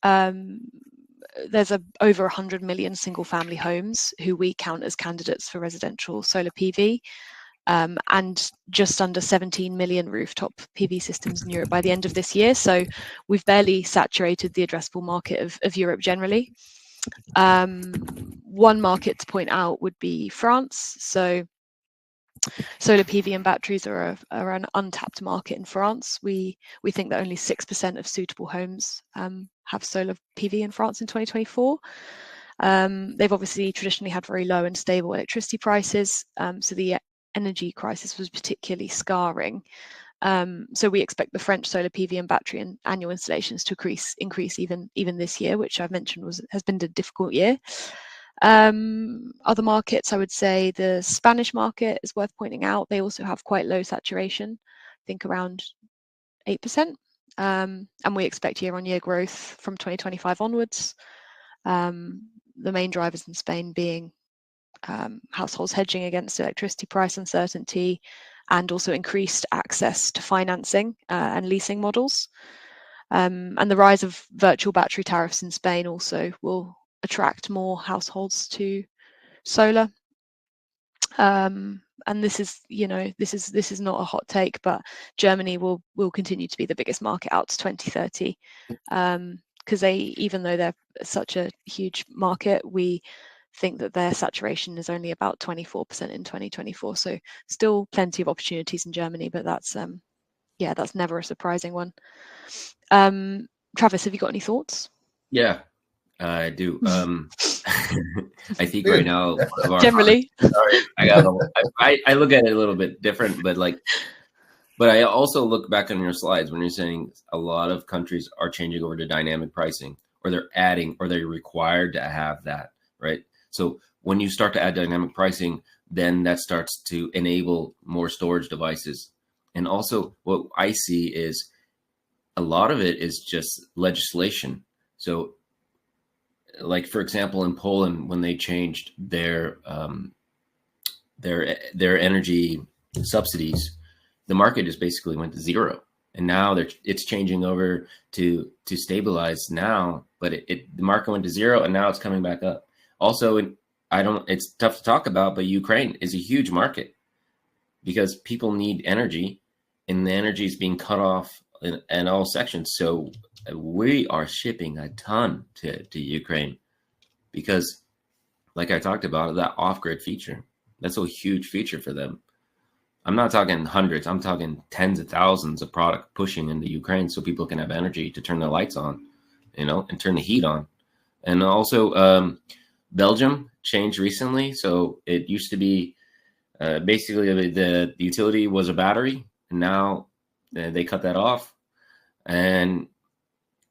Speaker 2: there's over 100 million single-family homes who we count as candidates for residential solar PV, and just under 17 million rooftop PV systems in Europe by the end of this year. So we've barely saturated the addressable market of Europe generally. One market to point out would be France. So solar PV and batteries are an untapped market in France. We think that only 6% of suitable homes have solar PV in France in 2024. They've obviously traditionally had very low and stable electricity prices, so the energy crisis was particularly scarring. So we expect the French solar PV and battery and annual installations to increase even this year, which I've mentioned has been a difficult year. Other markets, I would say the Spanish market is worth pointing out. They also have quite low saturation, I think around 8%, and we expect year-on-year growth from 2025 onwards. The main drivers in Spain being households hedging against electricity price uncertainty, and also increased access to financing and leasing models. And the rise of virtual battery tariffs in Spain also will attract more households to solar. And this is not a hot take, but Germany will continue to be the biggest market out to 2030, because even though they're such a huge market, we think that their saturation is only about 24% in 2024. So still plenty of opportunities in Germany, but that's never a surprising one. Travis, have you got any thoughts?
Speaker 3: Yeah, I do. I think right now,
Speaker 2: generally,
Speaker 3: I look at it a little bit different, but I also look back on your slides when you're saying a lot of countries are changing over to dynamic pricing, or they're adding, or they're required to have that, right? So when you start to add dynamic pricing, then that starts to enable more storage devices. And also what I see is a lot of it is just legislation. So like, for example, in Poland, when they changed their energy subsidies, the market just basically went to zero. And now it's changing over to stabilize now, but the market went to zero and now it's coming back up. Also, it's tough to talk about, but Ukraine is a huge market because people need energy, and the energy is being cut off in all sections. So we are shipping a ton to Ukraine because, like I talked about, that off-grid feature, that's a huge feature for them. I'm not talking hundreds, I'm talking tens of thousands of product pushing into Ukraine so people can have energy to turn their lights on, and turn the heat on. And also, Belgium changed recently. So it used to be basically the utility was a battery, and now they cut that off. And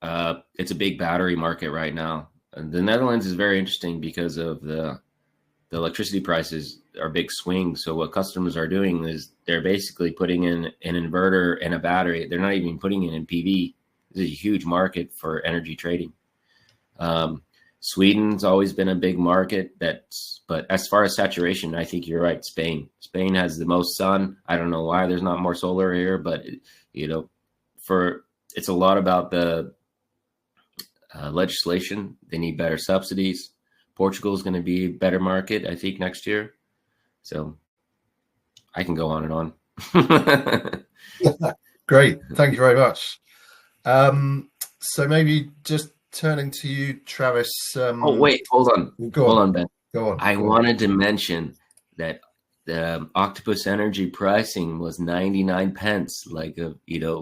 Speaker 3: it's a big battery market right now. And the Netherlands is very interesting because of the electricity prices are big swings. So what customers are doing is they're basically putting in an inverter and a battery. They're not even putting it in PV. This is a huge market for energy trading. Sweden's always been a big market. But as far as saturation, I think you're right. Spain has the most sun. I don't know why there's not more solar here, but It's a lot about the legislation. They need better subsidies. Portugal is going to be a better market, I think, next year. So I can go on and on.
Speaker 1: Great. Thank you very much. So maybe just turning to you, Travis.
Speaker 3: Oh, wait, hold on. Hold on, Ben.
Speaker 1: Go on.
Speaker 3: I wanted to mention that the Octopus Energy pricing was 99 pence like a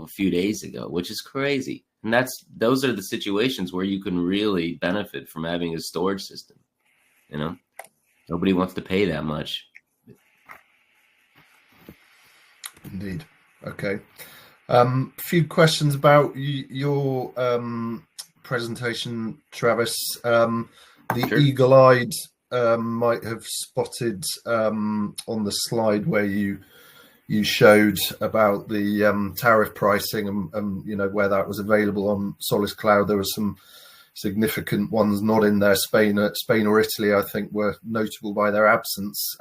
Speaker 3: few days ago, which is crazy. And those are the situations where you can really benefit from having a storage system. Nobody wants to pay that much.
Speaker 1: Indeed. Okay. A few questions about your presentation, Travis.
Speaker 3: Sure.
Speaker 1: Eagle-eyed might have spotted on the slide where you showed about the tariff pricing and where that was available on Solis Cloud. There were some significant ones not in there. Spain or Italy, I think, were notable by their absence.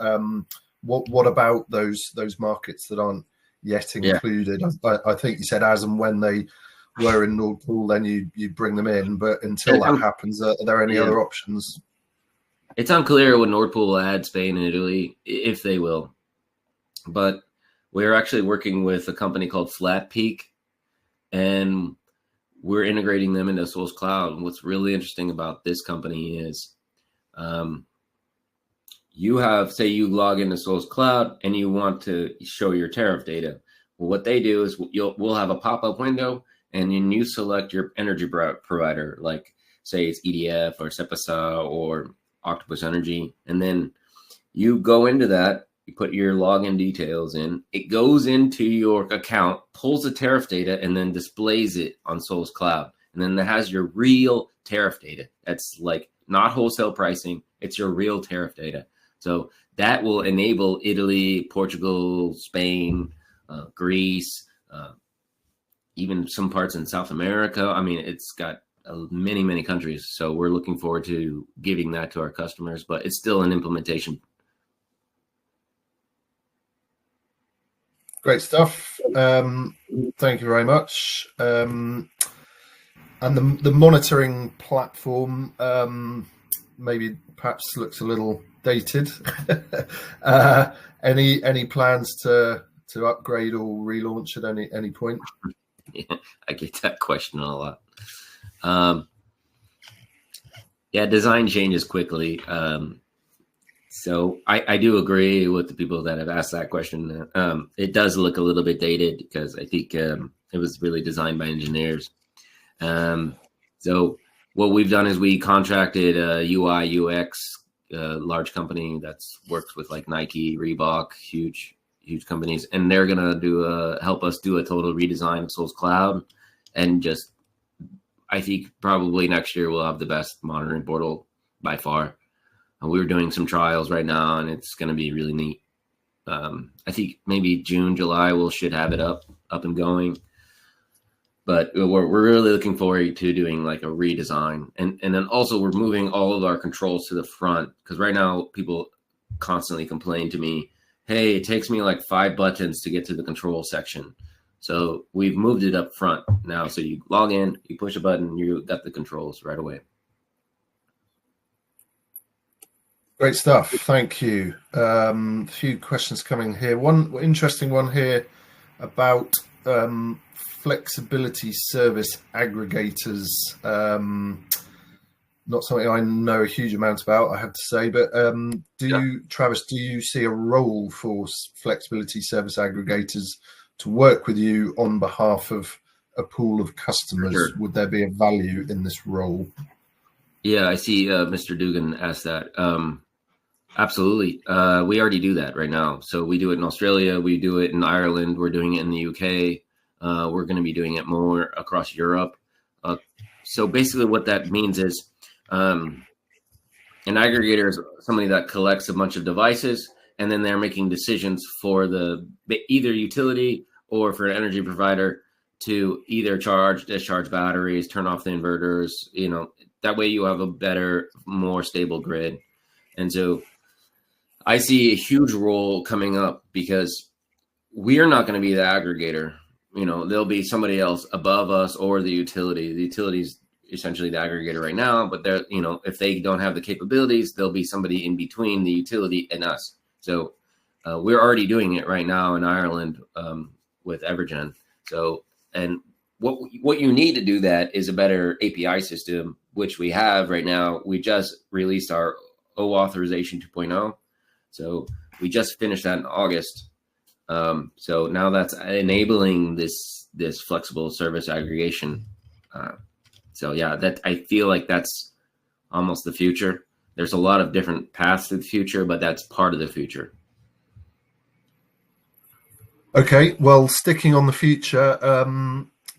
Speaker 1: What about those markets that aren't yet included? Yeah. I think you said as and when they were in Nord Pool, then you bring them in. But until that happens, are there any other options?
Speaker 3: It's unclear when Nord Pool will add Spain and Italy, if they will. But we're actually working with a company called Flatpeak, and we're integrating them into Solis Cloud. And what's really interesting about this company is you log into Solis Cloud and you want to show your tariff data. Well, what they do is we'll have a pop-up window, and then you select your energy provider, like say it's EDF or Cepasa or Octopus Energy. And then you go into that, you put your login details in, it goes into your account, pulls the tariff data, and then displays it on Solis Cloud. And then that has your real tariff data. That's like not wholesale pricing, it's your real tariff data. So that will enable Italy, Portugal, Spain, Greece, even some parts in South America. I mean, it's got many, many countries. So we're looking forward to giving that to our customers, but it's still an implementation.
Speaker 1: Great stuff. Thank you very much. And the monitoring platform maybe perhaps looks a little dated. Any plans to upgrade or relaunch at any point?
Speaker 3: Yeah, I get that question a lot. Design changes quickly. So I do agree with the people that have asked that question. It does look a little bit dated because I think it was really designed by engineers. So what we've done is we contracted a UI UX large company that's works with like Nike, Reebok, huge companies, and they're gonna help us do a total redesign of Solis Cloud, and just I think probably next year we'll have the best monitoring portal by far. And we're doing some trials right now, and it's going to be really neat. I think maybe June, July, we should have it up and going. But we're really looking forward to doing like a redesign. And then also we're moving all of our controls to the front, because right now people constantly complain to me, hey, it takes me like 5 buttons to get to the control section. So we've moved it up front now. So you log in, you push a button, you got the controls right away.
Speaker 1: Great stuff. Thank you. A few questions coming here. One interesting one here about flexibility service aggregators. Not something I know a huge amount about, I have to say, but Travis, do you see a role for flexibility service aggregators to work with you on behalf of a pool of customers? Sure. Would there be a value in this role?
Speaker 3: Yeah, I see Mr. Dugan asked that. Absolutely. We already do that right now. So we do it in Australia. We do it in Ireland. We're doing it in the UK. We're going to be doing it more across Europe. So basically what that means is an aggregator is somebody that collects a bunch of devices, and then they're making decisions for either utility or for an energy provider to either charge, discharge batteries, turn off the inverters. That way you have a better, more stable grid. And so I see a huge role coming up, because we are not going to be the aggregator. there'll be somebody else above us or the utility. The utility is essentially the aggregator right now, but they're, if they don't have the capabilities, there'll be somebody in between the utility and us. So we're already doing it right now in Ireland with Evergen. So, and what you need to do that is a better API system, which we have right now. We just released our O authorization 2.0. So we just finished that in August. So now that's enabling this flexible service aggregation. So yeah, that I feel like that's almost the future. There's a lot of different paths to the future, but that's part of the future.
Speaker 1: Okay, well, sticking on the future,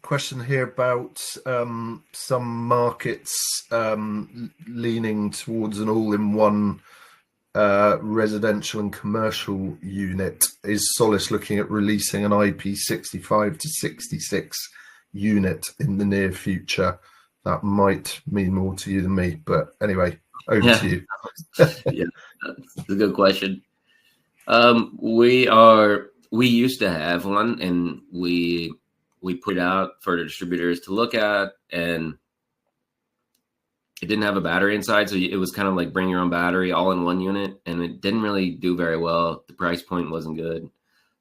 Speaker 1: question here about some markets leaning towards an all-in-one residential and commercial unit. Is Solis looking at releasing an IP65 to 66 unit in the near future? That might mean more to you than me, but anyway, over to you.
Speaker 3: Yeah, that's a good question. We used to have one, and we put it out for the distributors to look at, and it didn't have a battery inside, so it was kind of like bring your own battery all in one unit, and it didn't really do very well. The price point wasn't good.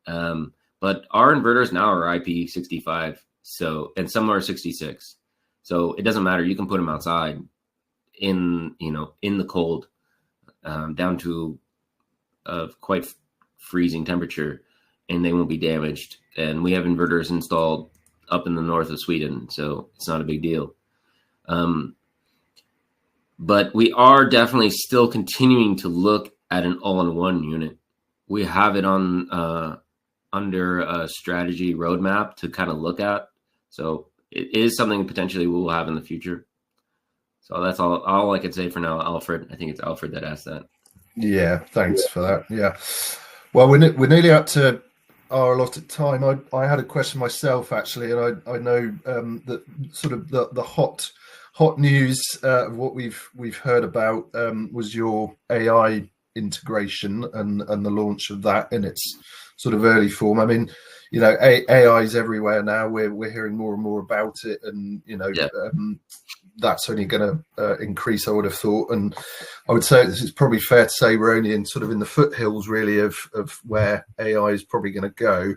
Speaker 3: But our inverters now are IP65, and some are 66. So it doesn't matter. You can put them outside in the cold, down to quite freezing temperature, and they won't be damaged. And we have inverters installed up in the north of Sweden, so it's not a big deal. But we are definitely still continuing to look at an all-in-one unit. We have it on under a strategy roadmap to kind of look at. So it is something potentially we will have in the future. So that's all I can say for now, Alfred. I think it's Alfred that asked that.
Speaker 1: Yeah, thanks for that. Yeah. Well, we're nearly up to our allotted time. I had a question myself, actually, and I know that sort of the hot news of what we've heard about was your AI integration and the launch of that in its sort of early form. I mean, AI is everywhere now. We're hearing more and more about it, and that's only going to increase, I would have thought. And I would say it's probably fair to say we're only in the foothills, really, of where AI is probably going to go.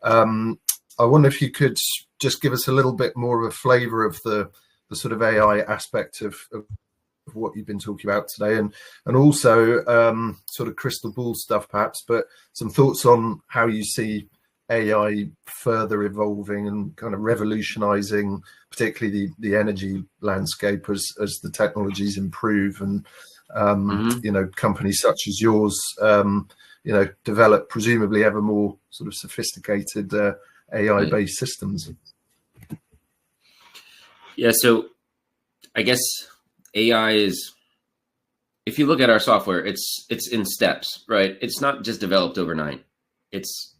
Speaker 1: I wonder if you could just give us a little bit more of a flavour of the sort of AI aspect of what you've been talking about today, and also sort of crystal ball stuff, perhaps, but some thoughts on how you see AI further evolving and kind of revolutionizing, particularly the energy landscape as the technologies improve, and companies such as yours develop presumably ever more sort of sophisticated AI based systems.
Speaker 3: Yeah, so I guess AI is, if you look at our software, it's in steps, right? It's not just developed overnight. It's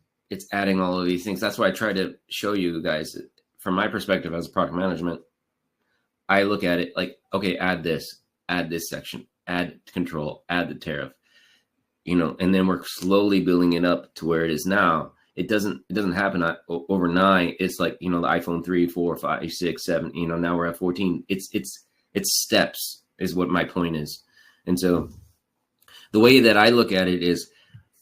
Speaker 3: adding all of these things. That's why I try to show you guys, from my perspective as a product management, I look at it like, okay, add this section, add control, add the tariff, and then we're slowly building it up to where it is now. It doesn't happen overnight. It's like, the iPhone 3, 4, 5, 6, 7, now we're at 14. It's steps is what my point is. And so the way that I look at it is,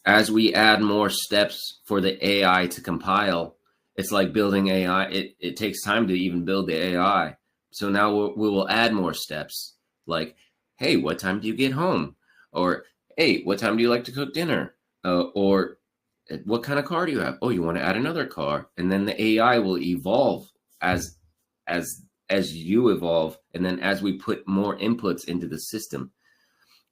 Speaker 3: as we add more steps for the AI to compile, it's like building AI. It takes time to even build the AI. So now we will add more steps, like, hey, what time do you get home? Or, hey, what time do you like to cook dinner? Or what kind of car do you have? Oh, you want to add another car. And then the AI will evolve as you evolve. And then as we put more inputs into the system,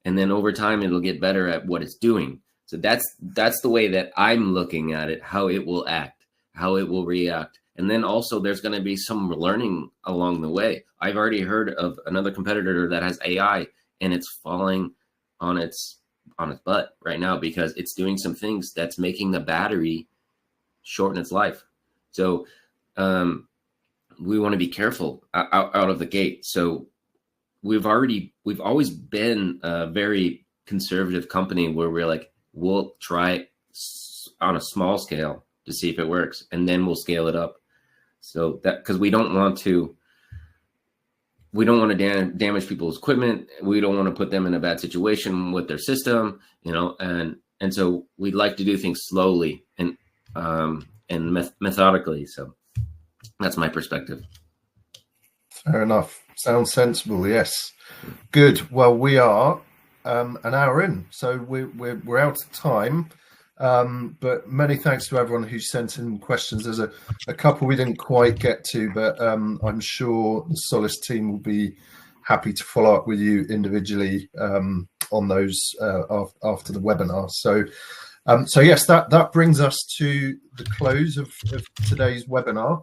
Speaker 3: and then over time, it'll get better at what it's doing. So that's the way that I'm looking at it, how it will act, how it will react. And then also there's going to be some learning along the way. I've already heard of another competitor that has AI, and it's falling on its butt right now because it's doing some things that's making the battery shorten its life. So we want to be careful out of the gate. So we've always been a very conservative company where we're like, we'll try it on a small scale to see if it works, and then we'll scale it up. So that, because we don't want to damage people's equipment. We don't want to put them in a bad situation with their system, you know, and so we'd like to do things slowly and methodically. So that's my perspective.
Speaker 1: Fair enough. Sounds sensible. Yes. Good. Well, we are an hour in, so we're out of time. But many thanks to everyone who sent in questions. There's a couple we didn't quite get to, but I'm sure the Solis team will be happy to follow up with you individually on those after the webinar. So yes, that brings us to the close of today's webinar.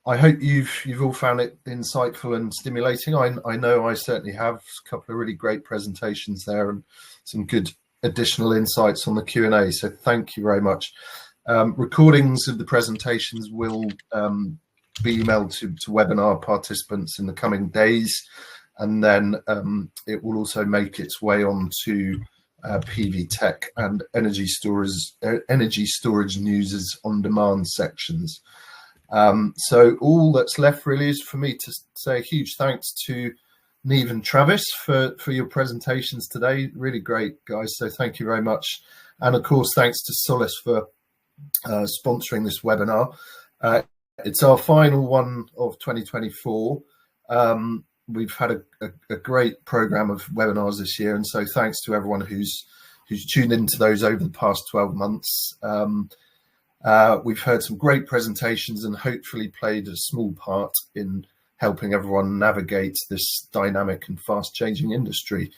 Speaker 1: I hope you've all found it insightful and stimulating. I know I certainly have. A couple of really great presentations there and some good additional insights on the Q&A. So thank you very much. Recordings of the presentations will be emailed to webinar participants in the coming days, and then it will also make its way onto PV Tech and Energy Storage News' on-demand sections. So all that's left really is for me to say a huge thanks to Niamh and Travis for your presentations today. Really great, guys. So thank you very much. And of course, thanks to Solis for sponsoring this webinar. It's our final one of 2024. We've had a great program of webinars this year. And so thanks to everyone who's tuned into those over the past 12 months. We've heard some great presentations and hopefully played a small part in helping everyone navigate this dynamic and fast changing industry.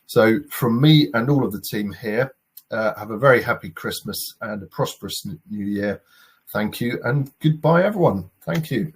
Speaker 1: So from me and all of the team here, have a very happy Christmas and a prosperous new year. Thank you and goodbye, everyone. Thank you.